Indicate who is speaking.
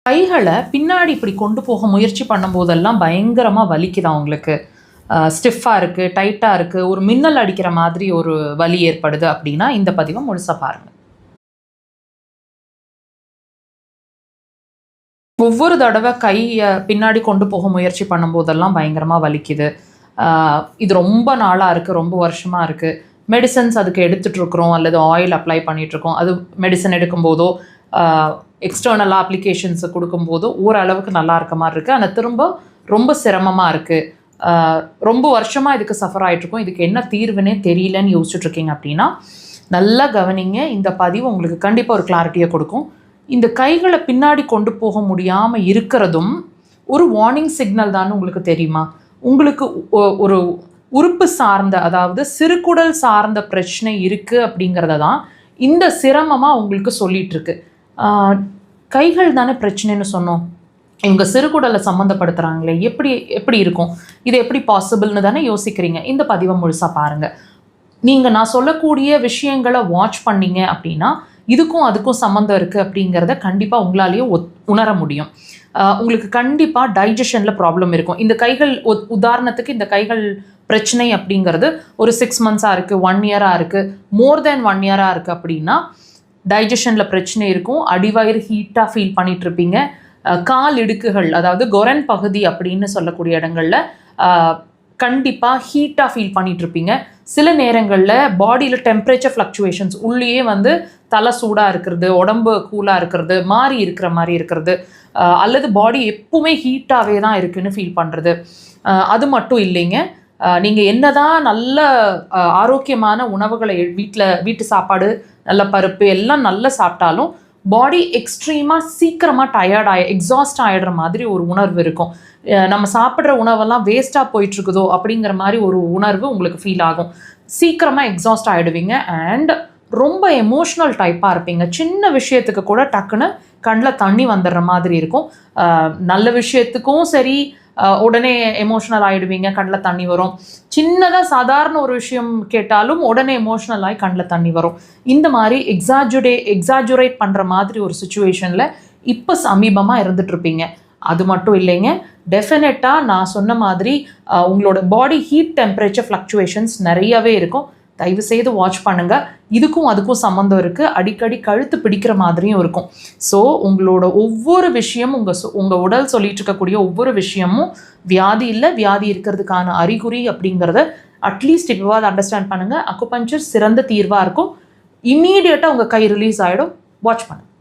Speaker 1: கைகளை பின்னாடி இப்படி கொண்டு போக முயற்சி பண்ணும்போதெல்லாம் பயங்கரமாக வலிக்குது அவங்களுக்கு. ஸ்டிஃபாக இருக்குது, டைட்டாக இருக்குது, ஒரு மின்னல் அடிக்கிற மாதிரி ஒரு வலி ஏற்படுது அப்படின்னா இந்த பதிவை முழுசாக பாருங்கள். ஒவ்வொரு தடவை கையை பின்னாடி கொண்டு போக முயற்சி பண்ணும்போதெல்லாம் பயங்கரமாக வலிக்குது. இது ரொம்ப நாளாக இருக்குது, ரொம்ப வருஷமாக இருக்குது. மெடிசன்ஸ் அதுக்கு எடுத்துகிட்ருக்குறோம் அல்லது ஆயில் அப்ளை பண்ணிகிட்ருக்கோம். அது மெடிசன் எடுக்கும்போதோ எக்ஸ்டர்னலாக அப்ளிகேஷன்ஸை கொடுக்கும்போதோ ஓரளவுக்கு நல்லா இருக்க மாதிரி இருக்குது. ஆனால் திரும்ப ரொம்ப சிரமமாக இருக்குது. ரொம்ப வருஷமாக இதுக்கு சஃபர் ஆகிட்ருக்கோம். இதுக்கு என்ன தீர்வுனே தெரியலன்னு யோசிச்சுட்ருக்கீங்க அப்படின்னா நல்லா கவனிங்க. இந்த பதிவு உங்களுக்கு கண்டிப்பாக ஒரு கிளாரிட்டியை கொடுக்கும். இந்த கைகளை பின்னாடி கொண்டு போக முடியாமல் இருக்கிறதும் ஒரு வார்னிங் சிக்னல் தான். உங்களுக்கு தெரியுமா? உங்களுக்கு ஒரு உறுப்பு சார்ந்த, அதாவது சிறுகுடல் சார்ந்த பிரச்சனை இருக்குது அப்படிங்கிறத தான் இந்த சிரமமாக உங்களுக்கு சொல்லிகிட்ருக்கு. கைகள் தானே பிரச்சனைன்னு சொன்னோம். இவங்க சிறுகுடலை சம்மந்தப்படுத்துகிறாங்களே, எப்படி இருக்கும், இது எப்படி பாசிபிள்னு தானே யோசிக்கிறீங்க. இந்த பதிவை முழுசாக பாருங்கள். நான் சொல்லக்கூடிய விஷயங்களை வாட்ச் பண்ணிங்க அப்படின்னா இதுக்கும் அதுக்கும் சம்மந்தம் இருக்குது அப்படிங்கிறத கண்டிப்பாக உங்களாலேயே உணர முடியும். உங்களுக்கு கண்டிப்பாக டைஜஷனில் ப்ராப்ளம் இருக்கும். இந்த கைகள் உதாரணத்துக்கு இந்த கைகள் பிரச்சனை அப்படிங்கிறது ஒரு 6 months இருக்குது, 1 year இருக்குது, மோர் தென் 1 year இருக்குது அப்படின்னா டைஜஷனில் பிரச்சனை இருக்கும். அடிவயிறு ஹீட்டாக ஃபீல் பண்ணிகிட்ருப்பீங்க. கால் இடுக்குகள், அதாவது கொரன் பகுதி அப்படின்னு சொல்லக்கூடிய இடங்களில் கண்டிப்பாக ஹீட்டாக ஃபீல் பண்ணிகிட்ருப்பீங்க. சில நேரங்களில் பாடியில் டெம்பரேச்சர் ஃப்ளக்சுவேஷன்ஸ், உள்ளேயே தலை சூடாக இருக்கிறது, உடம்பு கூலாக இருக்கிறது, மாறி இருக்கிற மாதிரி இருக்கிறது, அல்லது பாடி எப்பவுமே ஹீட்டாகவே தான் இருக்குதுன்னு ஃபீல் பண்ணுறது. அது மட்டும் இல்லைங்க, நீங்கள் என்ன தான் நல்ல ஆரோக்கியமான உணவுகளை வீட்டு சாப்பாடு, நல்ல பருப்பு எல்லாம் நல்லா சாப்பிட்டாலும் பாடி எக்ஸ்ட்ரீமாக சீக்கிரமாக எக்ஸாஸ்ட் ஆகிடுற மாதிரி ஒரு உணர்வு இருக்கும். நம்ம சாப்பிட்ற உணவெல்லாம் வேஸ்ட்டாக போயிட்டுருக்குதோ அப்படிங்கிற மாதிரி ஒரு உணர்வு உங்களுக்கு ஃபீல் ஆகும். சீக்கிரமாக எக்ஸாஸ்ட் ஆகிடுவீங்க. அண்ட் ரொம்ப எமோஷ்னல் டைப்பாக இருப்பீங்க. சின்ன விஷயத்துக்கு கூட டக்குன்னு கண்ணில் தண்ணி வந்துடுற மாதிரி இருக்கும். நல்ல விஷயத்துக்கும் சரி உடனே எமோஷ்னல் ஆகிடுவீங்க, கண்ணில் தண்ணி வரும். சின்னதாக சாதாரண ஒரு விஷயம் கேட்டாலும் உடனே எமோஷ்னல் ஆகி கண்ணில் தண்ணி வரும். இந்த மாதிரி எக்ஸாஜுரேட் பண்ணுற மாதிரி ஒரு சுச்சுவேஷனில் இப்போ சமீபமாக இருந்துகிட்ருப்பீங்க. அது மட்டும் இல்லைங்க, டெஃபினட்டாக நான் சொன்ன மாதிரி உங்களோட பாடி ஹீட் டெம்பரேச்சர் ஃப்ளக்சுவேஷன்ஸ் நிறையவே இருக்கும். தயவு செய்து வாட்ச் பண்ணுங்கள். இதுக்கும் அதுக்கும் சம்மந்தம் இருக்குது. அடிக்கடி கழுத்து பிடிக்கிற மாதிரியும் இருக்கும். ஸோ உங்களோட ஒவ்வொரு விஷயமும் உங்கள் உடல் சொல்லிட்டு இருக்கக்கூடிய ஒவ்வொரு விஷயமும் வியாதி இல்லை, வியாதி இருக்கிறதுக்கான அறிகுறி அப்படிங்கிறத அட்லீஸ்ட் இப்போவாது அண்டர்ஸ்டாண்ட் பண்ணுங்கள். அக்குபஞ்சர் சிறந்த தீர்வாக இருக்கும். இம்மீடியட்டாக உங்கள் கை ரிலீஸ் ஆகிடும். வாட்ச் பண்ணுங்கள்.